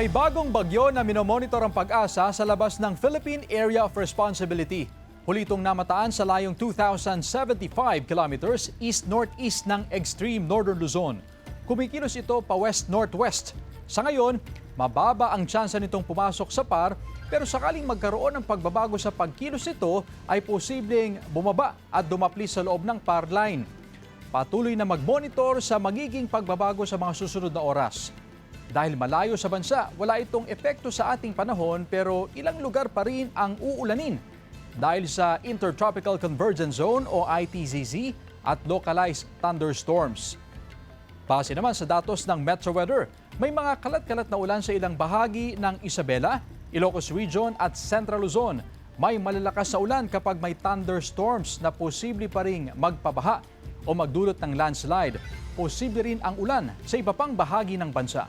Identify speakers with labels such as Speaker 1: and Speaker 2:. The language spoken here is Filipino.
Speaker 1: May bagong bagyo na minomonitor ang pag-asa sa labas ng Philippine Area of Responsibility. Huli itong namataan sa layong 2,075 kilometers east-northeast ng extreme northern Luzon. Kumikilos ito pa west-northwest. Sa ngayon, mababa ang tsansa nitong pumasok sa PAR, pero sakaling magkaroon ng pagbabago sa pagkilos nito ay posibleng bumaba at dumapli sa loob ng PAR line. Patuloy na mag-monitor sa magiging pagbabago sa mga susunod na oras. Dahil malayo sa bansa, wala itong epekto sa ating panahon pero ilang lugar pa rin ang uulanin dahil sa Intertropical Convergence Zone o ITZZ at localized thunderstorms. Base naman sa datos ng Metro Weather, may mga kalat-kalat na ulan sa ilang bahagi ng Isabela, Ilocos Region at Central Luzon. May malalakas na ulan kapag may thunderstorms na posible pa ring magpabaha o magdulot ng landslide. Posible rin ang ulan sa iba pang bahagi ng bansa.